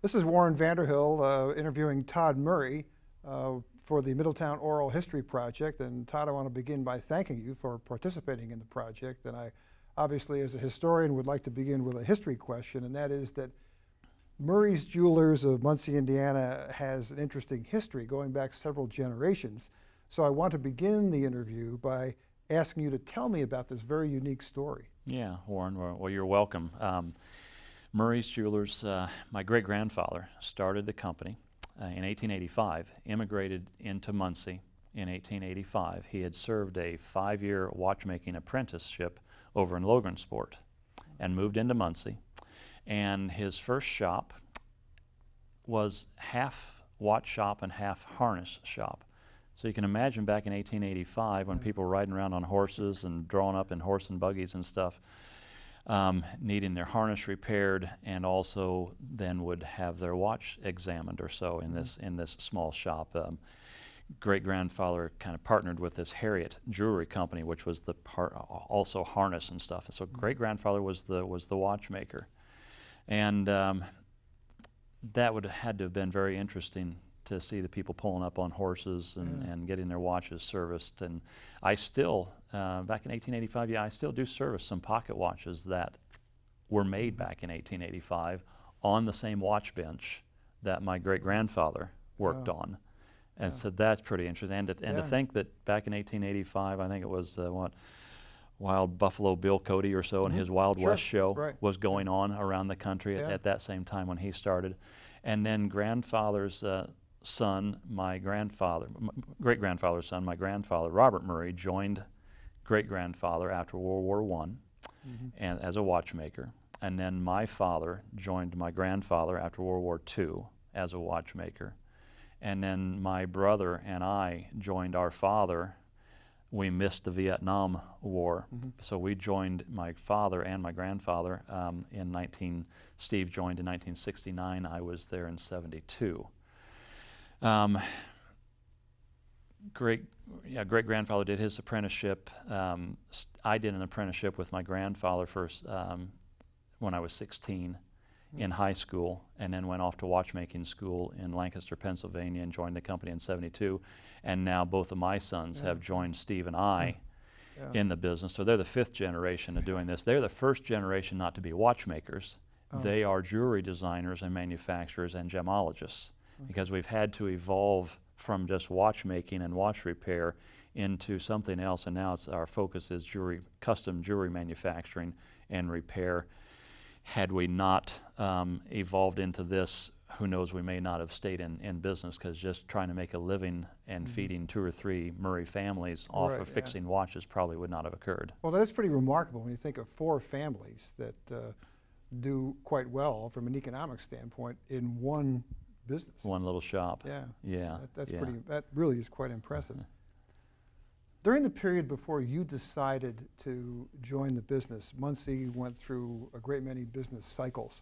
This is Warren Vanderhill interviewing Todd Murray for the Middletown Oral History Project. And Todd, I want to begin by thanking you for participating in the project. And I obviously, as a historian, would like to begin with a history question, and that is that Murray's Jewelers of Muncie, Indiana has an interesting history going back several generations. So I want to begin the interview by asking you to tell me about this very unique story. Yeah, Warren, well you're welcome. Murray's Jewelers, my great-grandfather started the company in 1885, immigrated into Muncie in 1885. He had served a 5-year watchmaking apprenticeship over in Logansport and moved into Muncie. And his first shop was half watch shop and half harness shop. So you can imagine back in 1885 when people were riding around on horses and drawn up in horse and buggies and stuff, needing their harness repaired, and also then would have their watch examined or so in this small shop. Great-grandfather kind of partnered with this Harriet Jewelry Company, which was the also harness and stuff. So great-grandfather was the watchmaker, and that would have had to have been very interesting to see the people pulling up on horses and getting their watches serviced. And I still, back in 1885, I still do service some pocket watches that were made back in 1885 on the same watch bench that my great-grandfather worked on. And so that's pretty interesting. And to think that back in 1885, I think it was Wild Buffalo Bill Cody or so, and his Wild West show was going on around the country at that same time when he started. And then grandfather's son, great-grandfather's son, my grandfather, Robert Murray, joined great-grandfather after World War I and as a watchmaker. And then my father joined my grandfather after World War II as a watchmaker. And then my brother and I joined our father. We missed the Vietnam War, so we joined my father and my grandfather Steve joined in 1969. I was there in 72. Great-grandfather did his apprenticeship. I did an apprenticeship with my grandfather first when I was 16 in high school, and then went off to watchmaking school in Lancaster, Pennsylvania, and joined the company in 72. And now both of my sons have joined Steve and I in the business. So they're the 5th generation of doing this. They're the first generation not to be watchmakers. They are jewelry designers and manufacturers and gemologists, because we've had to evolve from just watchmaking and watch repair into something else, and now our focus is custom jewelry manufacturing and repair. Had we not evolved into this, who knows, we may not have stayed in business, because just trying to make a living and feeding 2 or 3 Murray families off of fixing watches probably would not have occurred. Well, that's pretty remarkable when you think of 4 families that do quite well from an economic standpoint in one business. One little shop. That really is quite impressive. During the period before you decided to join the business, Muncie went through a great many business cycles.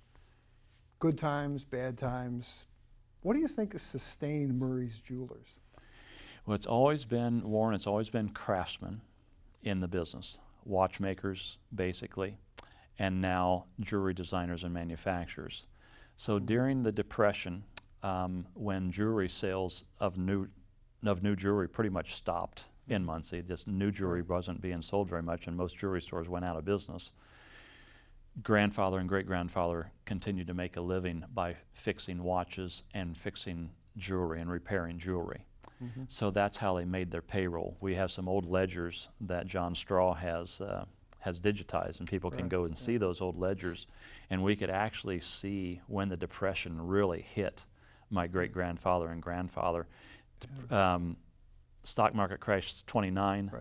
Good times, bad times. What do you think has sustained Murray's Jewelers? Well, it's always been, Warren, it's always been craftsmen in the business. Watchmakers, basically, and now jewelry designers and manufacturers. So during the Depression, when jewelry sales of new jewelry pretty much stopped in Muncie, just new jewelry wasn't being sold very much, and most jewelry stores went out of business. Grandfather and great-grandfather continued to make a living by fixing watches and fixing jewelry and repairing jewelry. So that's how they made their payroll. We have some old ledgers that John Straw has digitized, and people can go and see those old ledgers, and we could actually see when the Depression really hit my great-grandfather and grandfather. Stock market crash 29.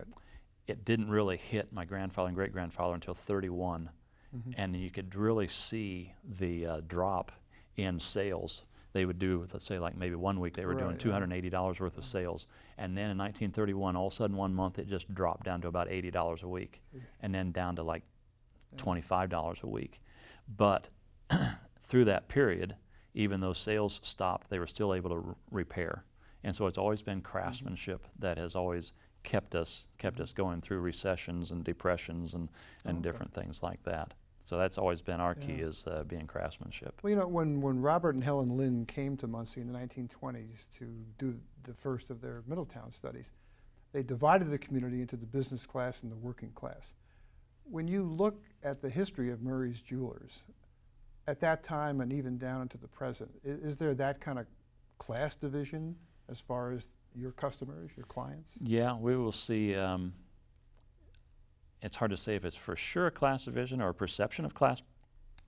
It didn't really hit my grandfather and great-grandfather until 31. And you could really see the drop in sales. They would do, let's say, like maybe one week they were doing $280 worth of sales. And then in 1931, all of a sudden one month it just dropped down to about $80 a week, and then down to like $25 a week. But through that period, even though sales stopped, they were still able to repair. And so it's always been craftsmanship that has always kept us going through recessions and depressions and different things like that. So that's always been our key, Yeah. is being craftsmanship. Well, you know, when Robert and Helen Lynn came to Muncie in the 1920s to do the first of their Middletown studies, they divided the community into the business class and the working class. When you look at the history of Murray's Jewelers, at that time and even down into the present, is there that kind of class division as far as your customers, your clients? Yeah, we will see. It's hard to say if it's for sure a class division or a perception of class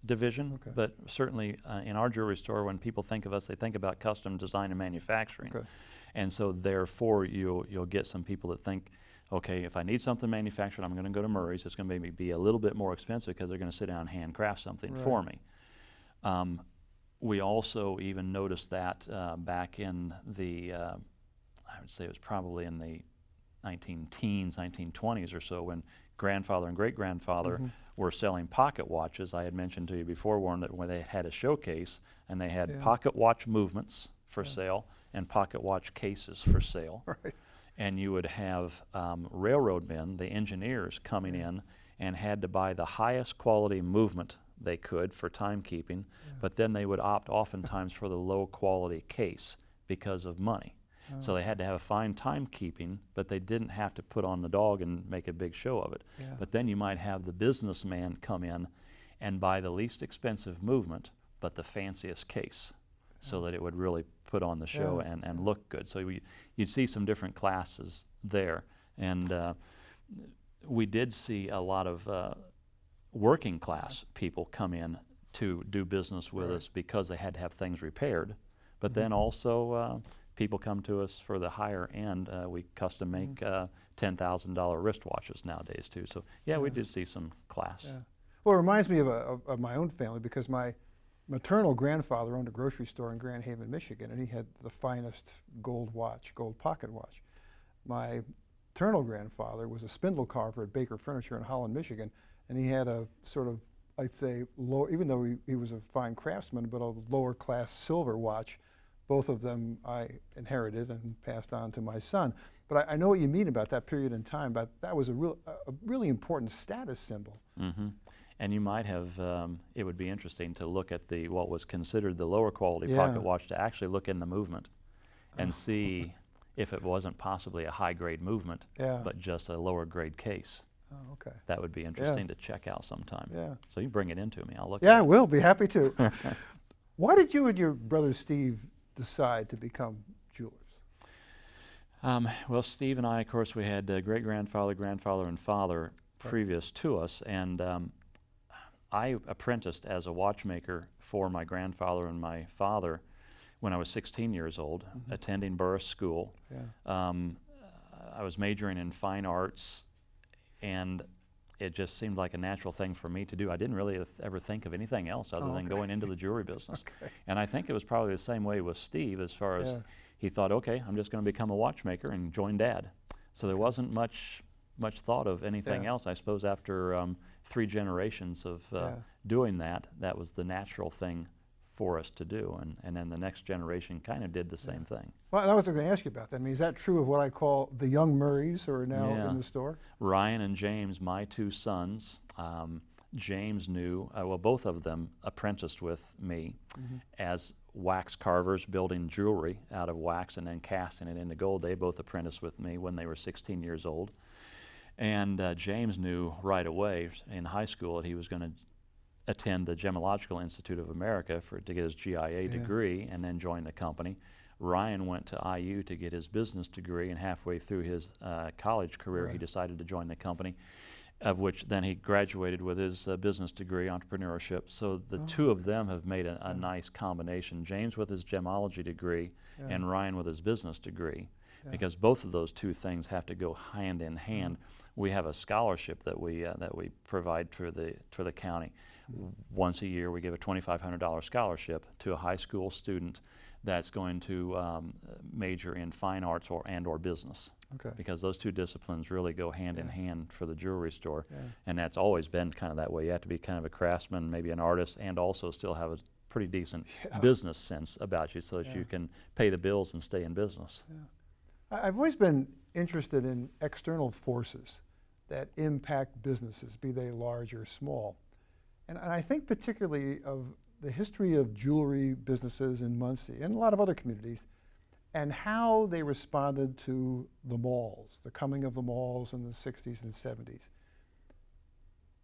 division, Okay. but certainly in our jewelry store, when people think of us, they think about custom design and manufacturing. Okay. And so therefore you'll get some people that think, okay, if I need something manufactured, I'm going to go to Murray's. It's going to maybe be a little bit more expensive because they're going to sit down and handcraft something for Right. me. We also even noticed that back in the, I would say it was probably in the 19-teens, 1920s or so, when grandfather and great-grandfather were selling pocket watches. I had mentioned to you before, Warren, that when they had a showcase and they had Yeah. pocket watch movements for Yeah. sale and pocket watch cases for sale. Right. And you would have railroad men, the engineers, coming Yeah. in and had to buy the highest quality movement they could for timekeeping, but then they would opt oftentimes for the low quality case because of money. So they had to have a fine timekeeping, but they didn't have to put on the dog and make a big show of it. Yeah. But then you might have the businessman come in and buy the least expensive movement, but the fanciest case, so that it would really put on the show Yeah. and look good. So you'd see some different classes there. And we did see a lot of working class people come in to do business with Right. us because they had to have things repaired. But then also people come to us for the higher end. We custom make $10,000 wristwatches nowadays too. So yeah, we Yeah. did see some class. Yeah. Well, it reminds me of my own family, because my maternal grandfather owned a grocery store in Grand Haven, Michigan, and he had the finest gold watch, gold pocket watch. My maternal grandfather was a spindle carver at Baker Furniture in Holland, Michigan, and he had a sort of, I'd say, low, even though he was a fine craftsman, but a lower class silver watch. Both of them I inherited and passed on to my son. But I know what you mean about that period in time, but that was a really important status symbol. Mm-hmm. And you might have, it would be interesting to look at what was considered the lower quality Yeah. pocket watch, to actually look in the movement and see if it wasn't possibly a high grade movement, Yeah. but just a lower grade case. Oh, okay. That would be interesting to check out sometime. Yeah. So you bring it into me, I'll look Yeah, I at it. will. Be happy to. Why did you and your brother Steve decide to become jewelers? Well, Steve and I, of course, we had great-grandfather, grandfather, and father previous to us, and I apprenticed as a watchmaker for my grandfather and my father when I was 16 years old, attending Burris School. Yeah. I was majoring in fine arts, and it just seemed like a natural thing for me to do. I didn't really ever think of anything else other than going into the jewelry business. Okay. And I think it was probably the same way with Steve, as far as Yeah. he thought, okay, I'm just going to become a watchmaker and join Dad. So there wasn't much thought of anything Yeah. else. I suppose after 3 generations of Yeah. doing that, that was the natural thing for us to do. And then the next generation kind of did the same thing. Well, I was going to ask you about that. I mean, is that true of what I call the young Murrays who are now Yeah. in the store? Ryan and James, my 2 sons, James knew, well, both of them apprenticed with me as wax carvers, building jewelry out of wax and then casting it into gold. They both apprenticed with me when they were 16 years old. And James knew right away in high school that he was going to attend the Gemological Institute of America to get his GIA degree and then join the company. Ryan went to IU to get his business degree, and halfway through his college career, he decided to join the company, of which then he graduated with his business degree, entrepreneurship. So the 2 of them have made a nice combination. James with his gemology degree and Ryan with his business degree, because both of those 2 things have to go hand in hand. We have a scholarship that we provide for the county. Once a year, we give a $2,500 scholarship to a high school student that's going to major in fine arts or business. Okay. Because those 2 disciplines really go hand in hand for the jewelry store. Yeah. And that's always been kind of that way. You have to be kind of a craftsman, maybe an artist, and also still have a pretty decent business sense about you, so that you can pay the bills and stay in business. I've always been interested in external forces that impact businesses, be they large or small. And I think particularly of the history of jewelry businesses in Muncie and a lot of other communities, and how they responded to the malls, the coming of the malls in the 60s and 70s.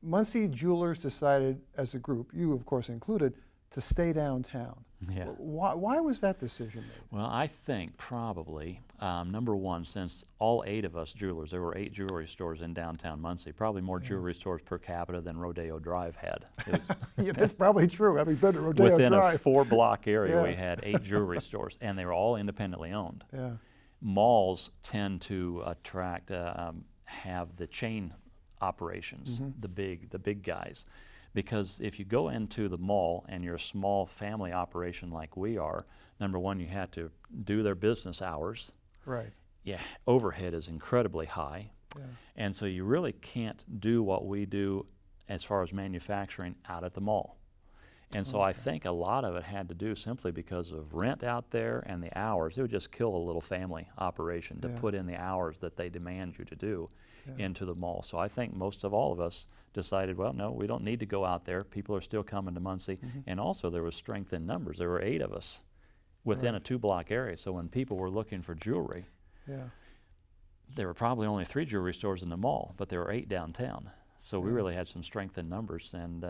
Muncie jewelers decided as a group, you of course included, to stay downtown. Yeah. Why was that decision made? Well, I think probably, number one, since all 8 of us jewelers, there were 8 jewelry stores in downtown Muncie, probably more jewelry stores per capita than Rodeo Drive had. It was Yeah, that's probably true. Having been to Rodeo within Drive. a 4-block area, Yeah. we had 8 jewelry stores, and they were all independently owned. Yeah. Malls tend to attract, have the chain operations, the big guys. Because if you go into the mall and you're a small family operation like we are, number one, you have to do their business hours. Right. Yeah, overhead is incredibly high. Yeah. And so you really can't do what we do as far as manufacturing out at the mall. And so I think a lot of it had to do simply because of rent out there and the hours. It would just kill a little family operation to Yeah. put in the hours that they demand you to do Yeah. into the mall. So I think most of all of us decided, well, no, we don't need to go out there. People are still coming to Muncie. And also there was strength in numbers. There were 8 of us within a 2-block area. So when people were looking for jewelry, Yeah. there were probably only 3 jewelry stores in the mall, but there were 8 downtown. So we really had some strength in numbers, and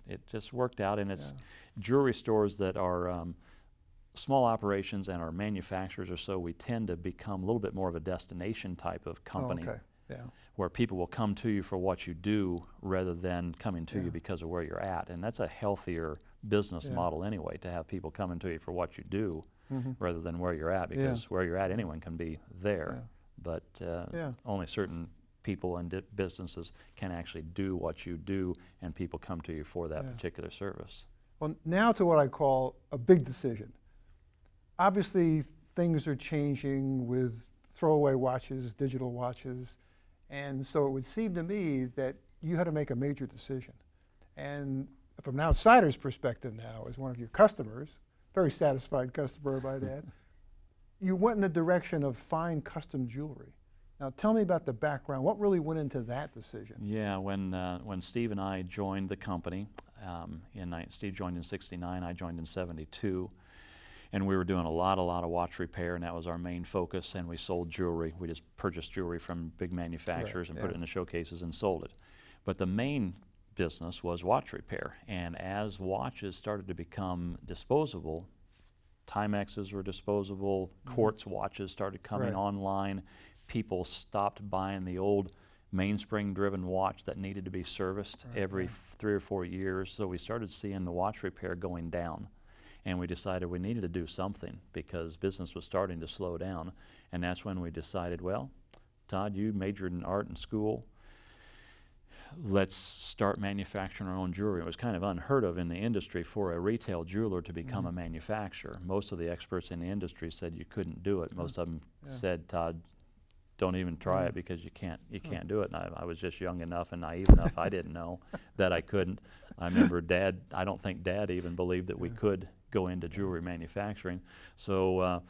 it just worked out. And it's jewelry stores that are small operations and are manufacturers or so, we tend to become a little bit more of a destination type of company. Oh, okay. Yeah. Where people will come to you for what you do rather than coming to Yeah. you because of where you're at. And that's a healthier business Yeah. model anyway, to have people coming to you for what you do Mhm. rather than where you're at, because where you're at, anyone can be there. But Yeah. only certain people and businesses can actually do what you do, and people come to you for that Yeah. particular service. Well, now to what I call a big decision. Obviously, things are changing with throwaway watches, digital watches, and so it would seem to me that you had to make a major decision. And from an outsider's perspective now, as one of your customers, very satisfied customer by that, you went in the direction of fine custom jewelry. Now tell me about the background. What really went into that decision? Yeah, when Steve and I joined the company, Steve joined in '69, I joined in '72, and we were doing a lot of watch repair, and that was our main focus, and we sold jewelry. We just purchased jewelry from big manufacturers and put it in the showcases and sold it. But the main business was watch repair, and as watches started to become disposable, Timexes were disposable, Quartz watches started coming online, people stopped buying the old mainspring-driven watch that needed to be serviced every 3 or 4 years, so we started seeing the watch repair going down. And we decided we needed to do something because business was starting to slow down. And that's when we decided, well, Todd, you majored in art in school. Let's start manufacturing our own jewelry. It was kind of unheard of in the industry for a retail jeweler to become a manufacturer. Most of the experts in the industry said you couldn't do it. Most of them said, Todd, don't even try it because you can't do it. And I was just young enough and naive enough, I didn't know that I couldn't. I remember I don't think Dad even believed that we could go into jewelry manufacturing. So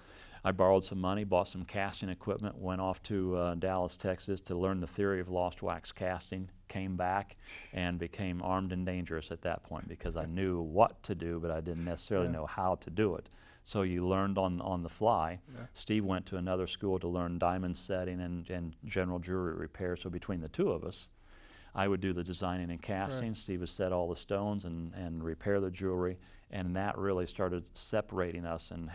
I borrowed some money, bought some casting equipment, went off to Dallas, Texas to learn the theory of lost wax casting, came back and became armed and dangerous at that point because I knew what to do, but I didn't necessarily know how to do it. So you learned on the fly. Steve went to another school to learn diamond setting and general jewelry repair. So between the two of us, I would do the designing and casting. Steve would set all the stones and repair the jewelry. And that really started separating us and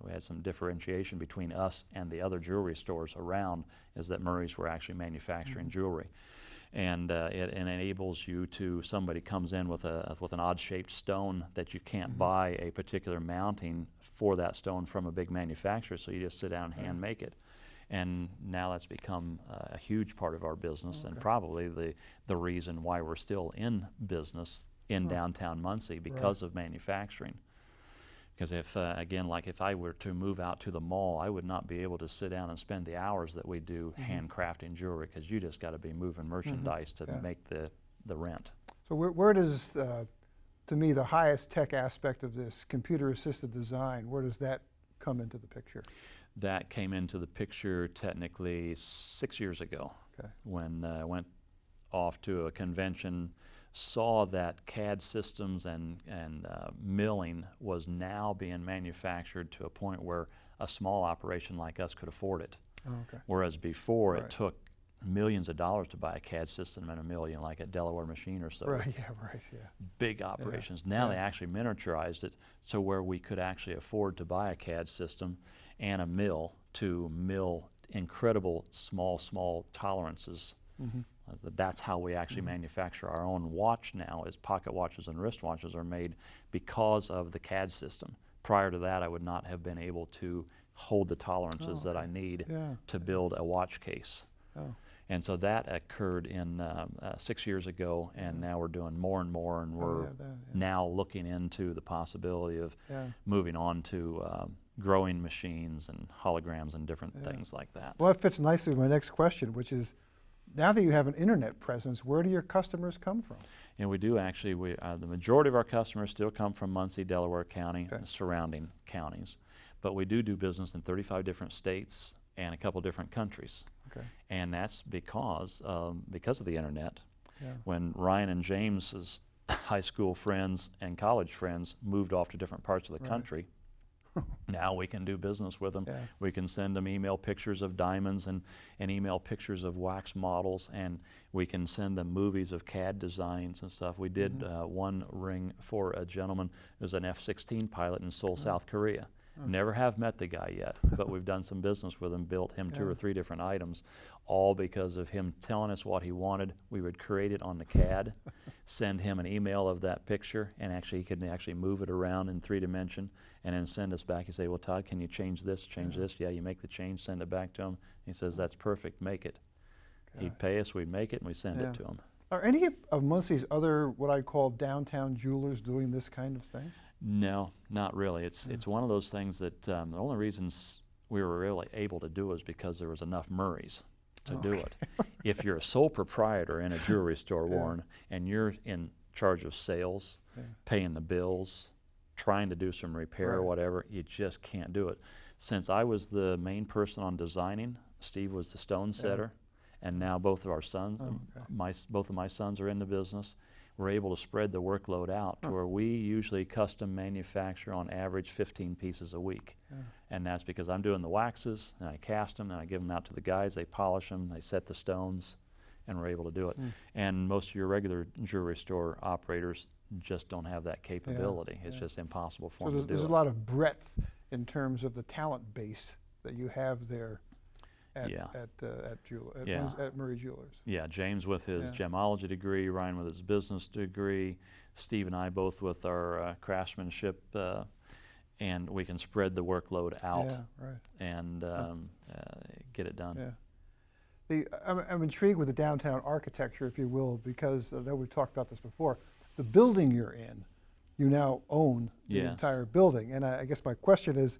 we had some differentiation between us and the other jewelry stores around, is that Murray's were actually manufacturing jewelry. And it enables you to, somebody comes in with an odd-shaped stone that you can't buy a particular mounting for that stone from a big manufacturer, so you just sit down and hand make it. And now that's become a huge part of our business and probably the reason why we're still in business in downtown Muncie because of manufacturing. Because if, again, like if I were to move out to the mall, I would not be able to sit down and spend the hours that we do handcrafting jewelry, because you just got to be moving merchandise to make the rent. So where does, to me, the highest tech aspect of this, computer-assisted design, where does that come into the picture? That came into the picture technically 6 years ago when I went off to a convention, saw that CAD systems and milling was now being manufactured to a point where a small operation like us could afford it. Oh, okay. Whereas before Right. it took millions of dollars to buy a CAD system and a mill, you know, like at Delaware Machine or so. Right, yeah, right, yeah. Big operations. Now they yeah. actually miniaturized it so where we could actually afford to buy a CAD system and a mill to mill incredible small tolerances. Mm-hmm. That's how we actually manufacture our own watch now, is pocket watches and wristwatches are made because of the CAD system. Prior to that, I would not have been able to hold the tolerances that I need Yeah. to build a watch case. Oh, And so that occurred in 6 years ago, and now we're doing more and more, and we're yeah, that, yeah. now looking into the possibility of Yeah. moving on to growing machines and holograms and different Yeah. things like that. Well, that fits nicely with my next question, which is, now that you have an internet presence, where do your customers come from? And we do actually, the majority of our customers still come from Muncie, Delaware County, Okay. and surrounding counties. But we do business in 35 different states and a couple different countries. Okay. And that's because of the internet. Yeah. When Ryan and James's high school friends and college friends moved off to different parts of the Right. country, now we can do business with them. Yeah. We can send them email pictures of diamonds and email pictures of wax models, and we can send them movies of CAD designs and stuff. We did one ring for a gentleman who was an F-16 pilot in Seoul, South Korea. Never have met the guy yet, but we've done some business with him, built him 2 or 3 different items, all because of him telling us what he wanted. We would create it on the CAD, send him an email of that picture, and actually he could actually move it around in 3-dimension, and then send us back. He'd say, well, Todd, can you change this, change this? Yeah, you make the change, send it back to him. He says, that's perfect, make it. He'd pay us, we'd make it, and we send Yeah. it to him. Are any of Muncie's other, what I call downtown jewelers, doing this kind of thing? No, not really. It's one of those things that the only reasons we were really able to do it is because there was enough Murrays to do it. If you're a sole proprietor in a jewelry store, Warren, and you're in charge of sales, paying the bills, trying to do some repair or Right. whatever, you just can't do it. Since I was the main person on designing, Steve was the stone setter, and now both of our sons, both of my sons are in the business. We're able to spread the workload out to where we usually custom manufacture on average 15 pieces a week. And that's because I'm doing the waxes, and I cast them, and I give them out to the guys, they polish them, they set the stones, and we're able to do it. And most of your regular jewelry store operators just don't have that capability. It's just impossible for So them to do there's it. a lot of breadth in terms of the talent base that you have there at, Yeah. at Murray Jewelers. Yeah, James with his Yeah. gemology degree, Ryan with his business degree, Steve and I both with our craftsmanship, and we can spread the workload out Yeah, right. and get it done. Yeah. I'm intrigued with the downtown architecture, if you will, because I know we've talked about this before. The building you're in, you now own the Yes. entire building. And I guess my question is,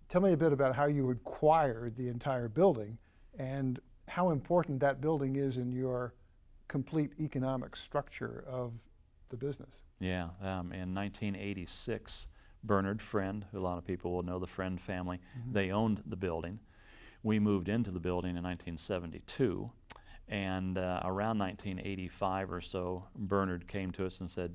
tell me a bit about how you acquired the entire building and how important that building is in your complete economic structure of the business. Yeah, in 1986, Bernard Friend, who a lot of people will know, the Friend family, they owned the building. We moved into the building in 1972, and around 1985 or so, Bernard came to us and said,